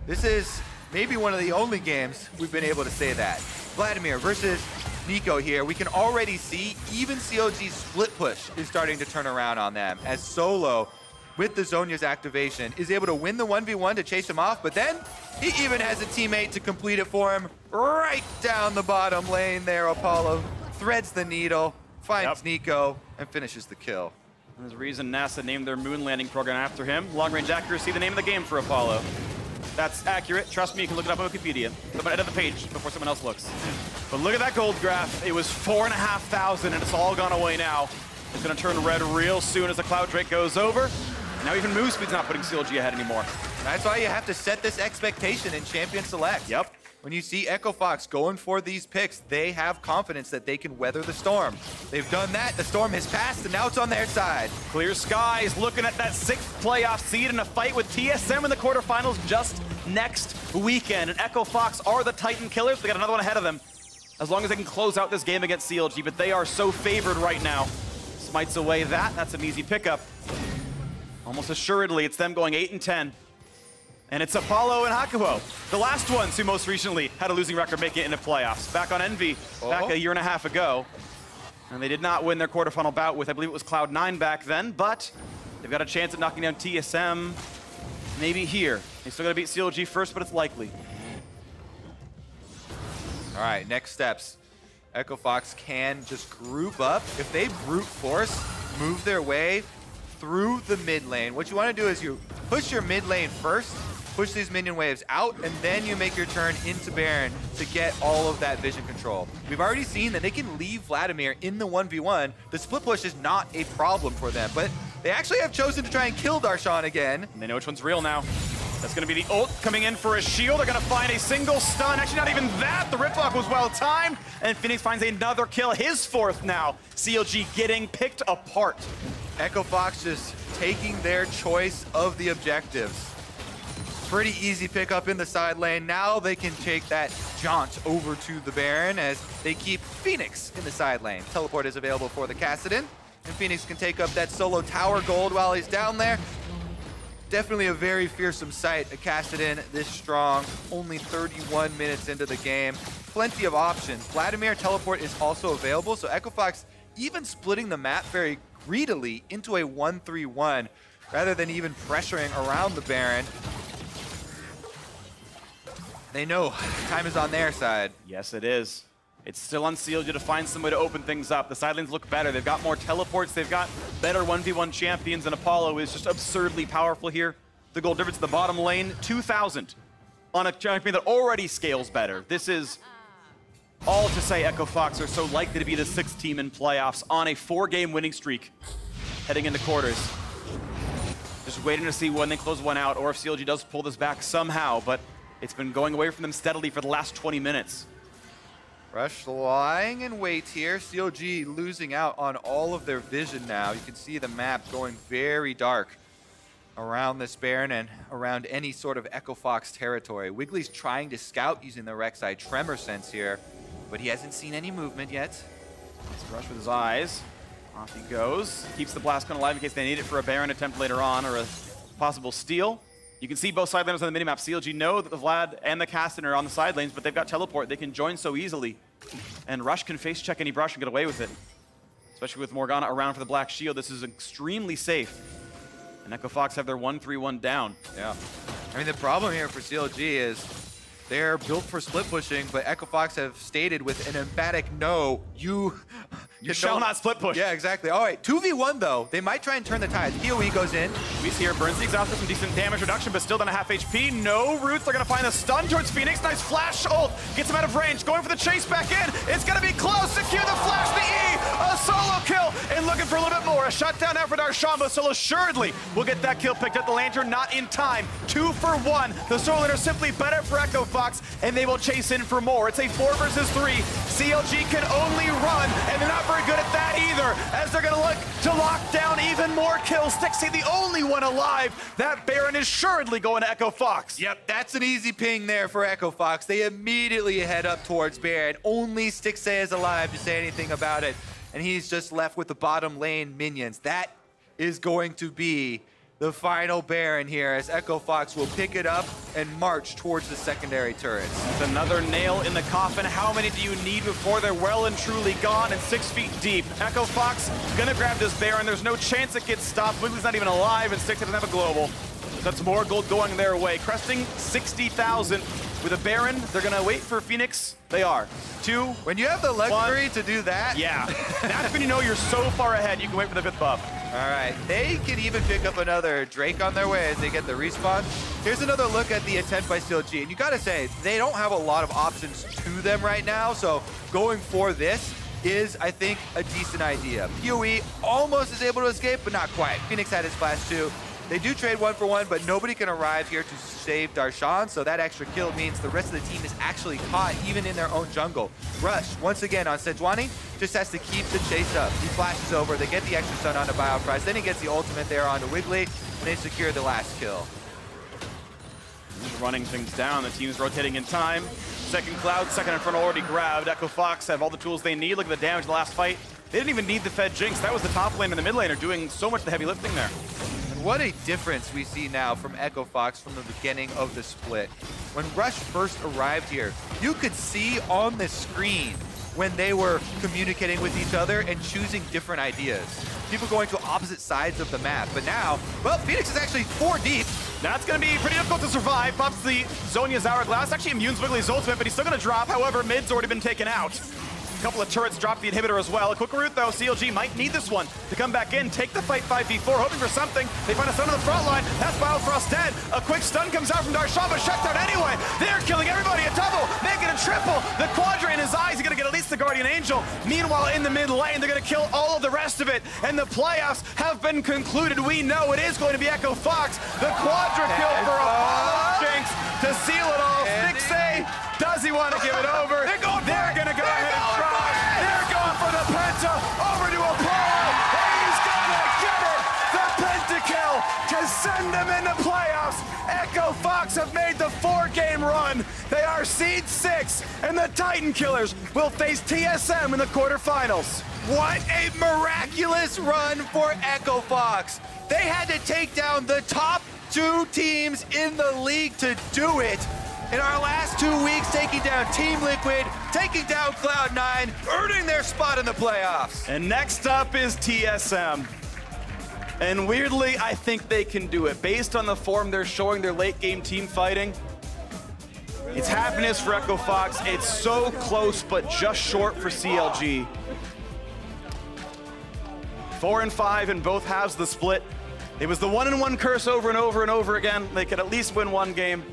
This is maybe one of the only games we've been able to say that. Vladimir versus Nico here. We can already see even CLG's split push is starting to turn around on them as Solo, with the Zhonya's activation, is able to win the 1v1 to chase him off, but then he even has a teammate to complete it for him right down the bottom lane there. Apollo threads the needle, finds Nico, and finishes the kill. There's a reason NASA named their moon landing program after him. Long-range accuracy, the name of the game for Apollo. That's accurate. Trust me, you can look it up on Wikipedia. I'm gonna edit the page before someone else looks. But look at that gold graph. It was 4,500, and it's all gone away now. It's gonna turn red real soon as the Cloud Drake goes over. Now even move speed's not putting CLG ahead anymore. That's why you have to set this expectation in Champion Select. Yep. When you see Echo Fox going for these picks, they have confidence that they can weather the storm. They've done that, the storm has passed, and now it's on their side. Clear skies, looking at that 6th playoff seed in a fight with TSM in the quarterfinals just next weekend. And Echo Fox are the Titan killers. They got another one ahead of them, as long as they can close out this game against CLG, but they are so favored right now. Smites away that's an easy pickup. Almost assuredly, it's them going 8 and 10. And it's Apollo and Hakuho, the last ones who most recently had a losing record make it into playoffs. Back on Envy, back a year and a half ago. And they did not win their quarterfinal bout with, I believe it was Cloud9 back then, but they've got a chance at knocking down TSM maybe here. They still gotta beat CLG first, but it's likely. All right, next steps. Echo Fox can just group up. If they brute force, move their way through the mid lane, what you want to do is you push your mid lane first, push these minion waves out, and then you make your turn into Baron to get all of that vision control. We've already seen that they can leave Vladimir in the 1v1. The split push is not a problem for them, but they actually have chosen to try and kill Darshan again. And they know which one's real now. That's going to be the ult coming in for a shield. They're going to find a single stun. Actually, not even that. The riplock was well timed. And Phoenix finds another kill, his 4th now. CLG getting picked apart. Echo Fox just taking their choice of the objectives. Pretty easy pickup in the side lane. Now they can take that jaunt over to the Baron as they keep Phoenix in the side lane. Teleport is available for the Kassadin, and Phoenix can take up that solo tower gold while he's down there. Definitely a very fearsome sight, a Kassadin this strong, only 31 minutes into the game. Plenty of options. Vladimir teleport is also available, so Echo Fox even splitting the map very greedily into a 1-3-1 rather than even pressuring around the Baron. They know time is on their side. Yes, it is. It's still on CLG to find some way to open things up. The side lanes look better. They've got more teleports. They've got better 1v1 champions, and Apollo is just absurdly powerful here. The gold difference in the bottom lane, 2,000 on a champion that already scales better. This is all to say Echo Fox are so likely to be the 6th team in playoffs on a 4-game winning streak heading into quarters. Just waiting to see when they close one out or if CLG does pull this back somehow, but it's been going away from them steadily for the last 20 minutes. Rush lying in wait here. CLG losing out on all of their vision now. You can see the map going very dark around this Baron and around any sort of Echo Fox territory. Wiggly's trying to scout using the Rek'Sai Tremor Sense here, but he hasn't seen any movement yet. Let's Rush with his eyes. Off he goes. Keeps the blast cone alive in case they need it for a Baron attempt later on or a possible steal. You can see both side laners on the minimap. CLG know that the Vlad and the Castan are on the side lanes, but they've got teleport. They can join so easily. And Rush can face check any brush and get away with it. Especially with Morgana around for the Black Shield, this is extremely safe. And Echo Fox have their 1-3-1 down. Yeah. I mean, the problem here for CLG is they're built for split pushing, but Echo Fox have stated with an emphatic no, you shall not split push. Yeah, exactly. All right, 2v1 though. They might try and turn the tide. PoE goes in. We see here burns the exhaust with some decent damage reduction, but still down a half HP. No roots. They're going to find a stun towards Phoenix. Nice flash ult. Gets him out of range. Going for the chase back in. It's going to be close. Secure the flash, the E. A solo kill. And looking for a little bit more. A shutdown effort for Darshan, but Solo assuredly will get that kill picked up. The Lantern not in time. 2 for 1. The solo are simply better for Echo Fox, and they will chase in for more. It's a 4 versus 3. CLG can only run, and they're not very good at that either, as they're going to look to lock down even more kills. Stixxay the only one alive. That Baron is assuredly going to Echo Fox. Yep, that's an easy ping there for Echo Fox. They immediately head up towards Baron. Only Stixxay is alive to say anything about it, and he's just left with the bottom lane minions. That is going to be the final Baron here, as Echo Fox will pick it up and march towards the secondary turrets. It's another nail in the coffin. How many do you need before they're well and truly gone and 6 feet deep? Echo Fox gonna grab this Baron. There's no chance it gets stopped. Wiggly's not even alive, and Stixxay doesn't have a global. That's more gold going their way. Cresting 60,000 with a Baron. They're gonna wait for Phoenix. They are. 2. When you have the luxury to do that. Yeah. That's when you know you're so far ahead, you can wait for the 5th buff. All right, they can even pick up another Drake on their way as they get the respawn. Here's another look at the attempt by CLG, and you gotta say, they don't have a lot of options to them right now, so going for this is, I think, a decent idea. PoE almost is able to escape, but not quite. Phoenix had his flash too. They do trade 1 for 1, but nobody can arrive here to save Darshan, so that extra kill means the rest of the team is actually caught even in their own jungle. Rush, once again on Sejuani, just has to keep the chase up. He flashes over, they get the extra stun onto Bioprice, then he gets the ultimate there onto Wiggly, and they secure the last kill. Running things down, the team's rotating in time. Second Cloud, second in front already grabbed. Echo Fox have all the tools they need. Look at the damage in the last fight. They didn't even need the Fed Jinx. That was the top lane and the mid laner doing so much of the heavy lifting there. What a difference we see now from Echo Fox from the beginning of the split. When Rush first arrived here, you could see on the screen when they were communicating with each other and choosing different ideas. People going to opposite sides of the map. But now, well, Phoenix is actually 4 deep. That's going to be pretty difficult to survive. Pops the Zhonya's Hourglass. Actually immunes Wiggly's ultimate, but he's still going to drop. However, mid's already been taken out. A couple of turrets drop the inhibitor as well. A quick route though, CLG might need this one to come back in, take the fight 5v4, hoping for something. They find a stun on the front line. That's Biofrost dead. A quick stun comes out from Darshan, but shut down anyway. They're killing everybody. A double, making a triple. The Quadra in his eyes, he's gonna get at least the Guardian Angel. Meanwhile, in the mid lane, they're gonna kill all of the rest of it. And the playoffs have been concluded. We know it is going to be Echo Fox. The Quadra kill for Apollo Jinx to seal it all. Stixxay, does he want to give it over? They're gonna go ahead and try. They're going for the Penta, over to Apollo, and he's gonna get it! The Pentakill to send them into playoffs. Echo Fox have made the 4-game run. They are seed 6, and the Titan Killers will face TSM in the quarterfinals. What a miraculous run for Echo Fox. They had to take down the top 2 teams in the league to do it. In our last 2 weeks, taking down Team Liquid, taking down Cloud9, earning their spot in the playoffs. And next up is TSM. And weirdly, I think they can do it. Based on the form they're showing, their late game team fighting, it's happiness for Echo Fox. It's so close, but just short for CLG. 4 and 5 in both halves of the split. It was the 1-1 curse over and over and over again. They could at least win 1 game.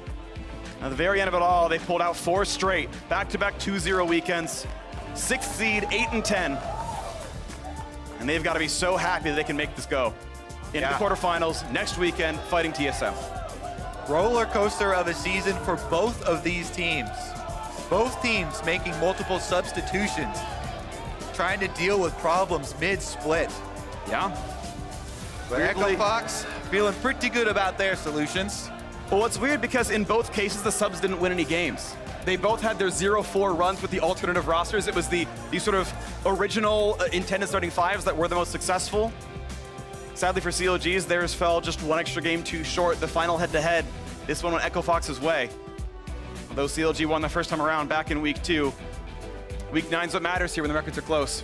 At the very end of it all, they pulled out 4 straight, back-to-back 2-0 weekends, 6th seed, 8 and 10. And they've got to be so happy that they can make this go into the quarterfinals next weekend, fighting TSM. Roller coaster of a season for both of these teams. Both teams making multiple substitutions, trying to deal with problems mid-split. Yeah. But Echo Fox feeling pretty good about their solutions. Well, it's weird because in both cases, the subs didn't win any games. They both had their 0-4 runs with the alternative rosters. It was the sort of original intended starting 5s that were the most successful. Sadly for CLGs, theirs fell just 1 extra game too short. The final head-to-head this one went Echo Fox's way. Although CLG won the first time around back in week 2. Week 9's what matters here when the records are close.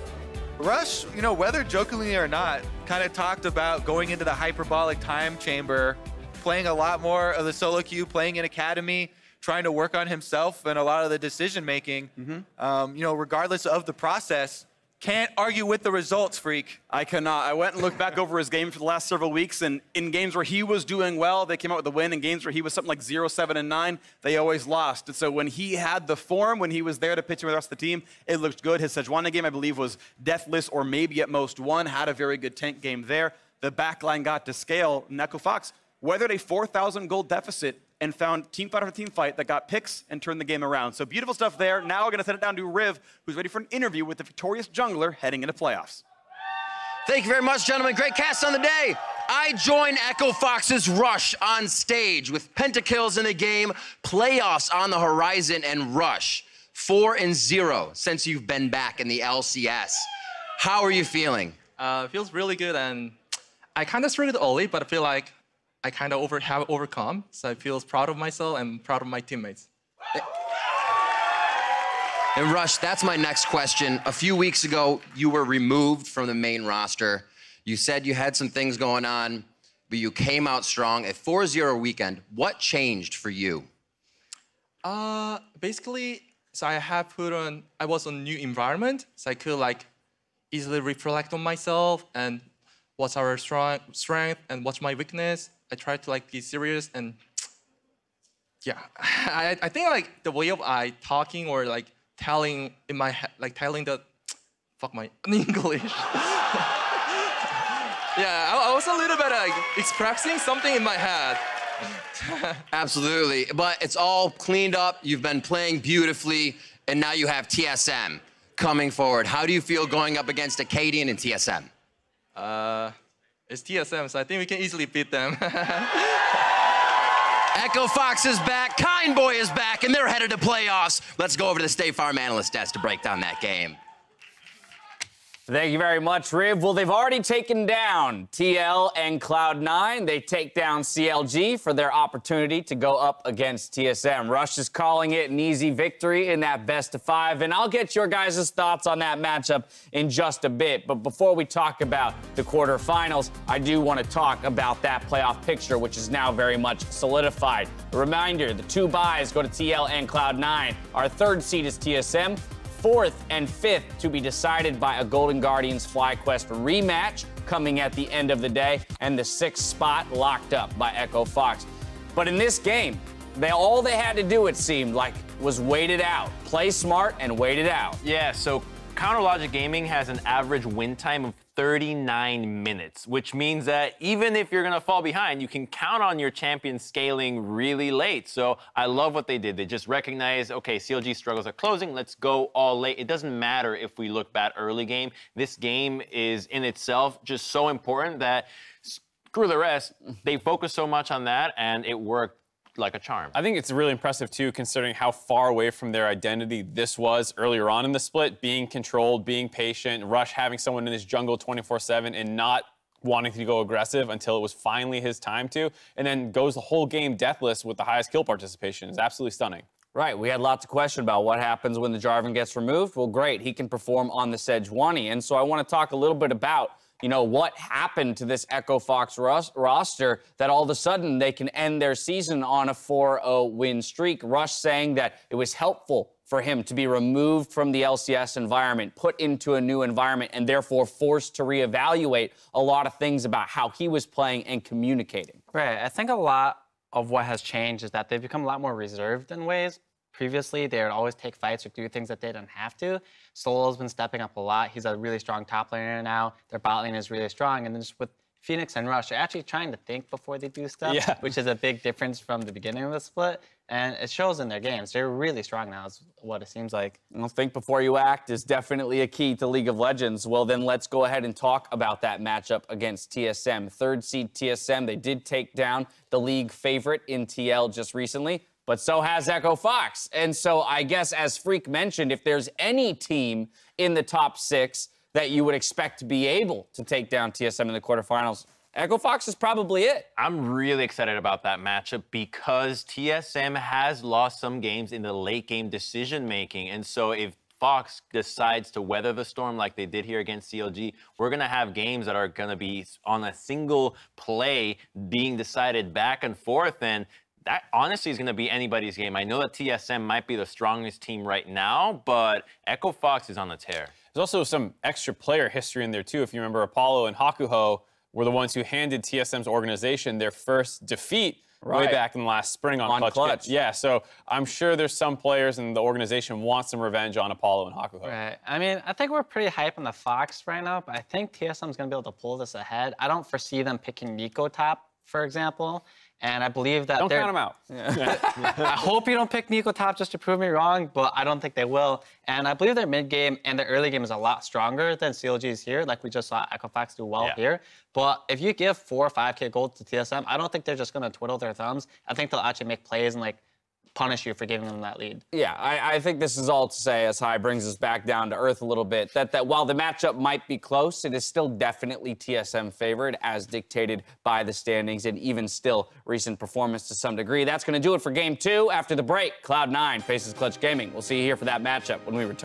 Rush, you know, whether jokingly or not, kind of talked about going into the hyperbolic time chamber, playing a lot more of the solo queue, playing in Academy, trying to work on himself and a lot of the decision making. You know, regardless of the process, can't argue with the results, Freak. I cannot. I went and looked back over his game for the last several weeks, and in games where he was doing well, they came out with a win. In games where he was something like 0-7-9, they always lost. And so when he had the form, when he was there to pitch with the rest of the team, it looked good. His Sejuani game, I believe, was deathless or maybe at most one. Had a very good tank game there. The backline got to scale. Echo Fox weathered a 4,000 gold deficit and found team fight after team fight that got picks and turned the game around. So beautiful stuff there. Now we're going to send it down to Riv, who's ready for an interview with the victorious jungler heading into playoffs. Thank you very much, gentlemen. Great cast on the day. I join Echo Fox's Rush on stage with pentakills in the game, playoffs on the horizon, and Rush 4-0 since you've been back in the LCS. How are you feeling? Feels really good, and I kind of struggled early, but I feel like I kind of have overcome, so I feel proud of myself and proud of my teammates. And Rush, that's my next question. A few weeks ago, you were removed from the main roster. You said you had some things going on, but you came out strong. A 4-0 weekend, what changed for you? Basically, so I was in a new environment, so I could like easily reflect on myself and what's our strength and what's my weakness. I tried to like be serious and yeah, I think like the way of talking or like telling in my head, like telling the, fuck my English. Yeah, I was a little bit like expressing something in my head. Absolutely, but it's all cleaned up. You've been playing beautifully, and now you have TSM coming forward. How do you feel going up against Acadian and TSM? It's TSM, so I think we can easily beat them. Echo Fox is back, Kind Boy is back, and they're headed to playoffs. Let's go over to the State Farm analyst desk to break down that game. Thank you very much, Riv. Well, they've already taken down TL and Cloud9. They take down CLG for their opportunity to go up against TSM. Rush is calling it an easy victory in that best-of-5, and I'll get your guys' thoughts on that matchup in just a bit. But before we talk about the quarterfinals, I do want to talk about that playoff picture, which is now very much solidified. A reminder, the 2 buys go to TL and Cloud9. Our 3rd seed is TSM. 4th and 5th to be decided by a Golden Guardians FlyQuest rematch coming at the end of the day, and the 6th spot locked up by Echo Fox. But in this game, all they had to do, it seemed like, was wait it out. Play smart and wait it out. Yeah, so Counter Logic Gaming has an average win time of 39 minutes, which means that even if you're gonna fall behind, you can count on your champion scaling really late. So I love what they did. They just recognized, okay, CLG struggles at closing, let's go all late. It doesn't matter if we look bad early game. This game is in itself just so important that screw the rest. They focus so much on that, and it worked like a charm. I think it's really impressive too, considering how far away from their identity this was earlier on in the split, being controlled, being patient, Rush having someone in his jungle 24/7 and not wanting to go aggressive until it was finally his time to, and then goes the whole game deathless with the highest kill participation. It's absolutely stunning. Right, we had lots of question about what happens when the Jarvan gets removed. Well, great, he can perform on the Sejuani. And so I want to talk a little bit about what happened to this Echo Fox roster that all of a sudden they can end their season on a 4-0 win streak. Rush saying that it was helpful for him to be removed from the LCS environment, put into a new environment, and therefore forced to reevaluate a lot of things about how he was playing and communicating. Right, I think a lot of what has changed is that they've become a lot more reserved in ways. Previously, they would always take fights or do things that they didn't have to. Solo's been stepping up a lot. He's a really strong top laner now. Their bot lane is really strong. And then just with Phoenix and Rush, they're actually trying to think before they do stuff, which is a big difference from the beginning of the split. And it shows in their games. They're really strong now, is what it seems like. Well, think before you act is definitely a key to League of Legends. Well, then let's go ahead and talk about that matchup against TSM. 3rd seed TSM, they did take down the league favorite in TL just recently, but so has Echo Fox. And so I guess, as Freak mentioned, if there's any team in the top 6 that you would expect to be able to take down TSM in the quarterfinals, Echo Fox is probably it. I'm really excited about that matchup because TSM has lost some games in the late game decision making. And so if Fox decides to weather the storm like they did here against CLG, we're going to have games that are going to be on a single play being decided back and forth. And that honestly is going to be anybody's game. I know that TSM might be the strongest team right now, but Echo Fox is on the tear. There's also some extra player history in there, too. If you remember, Apollo and Hakuho were the ones who handed TSM's organization their first defeat way back in the last spring on Clutch. Yeah, so I'm sure there's some players in the organization want some revenge on Apollo and Hakuho. Right. I mean, I think we're pretty hype on the Fox right now, but I think TSM's going to be able to pull this ahead. I don't foresee them picking Nico top, for example. And I believe that Don't count them out. I hope you don't pick Nico top just to prove me wrong, but I don't think they will. And I believe their mid game and their early game is a lot stronger than CLG's here, like we just saw Echo Fox do well here. But if you give 4 or 5K gold to TSM, I don't think they're just going to twiddle their thumbs. I think they'll actually make plays and like punish you for giving them that lead. Yeah, I think this is all to say, as High brings us back down to earth a little bit, that while the matchup might be close, it is still definitely TSM favored as dictated by the standings and even still recent performance to some degree. That's going to do it for Game 2. After the break, Cloud9 faces Clutch Gaming. We'll see you here for that matchup when we return.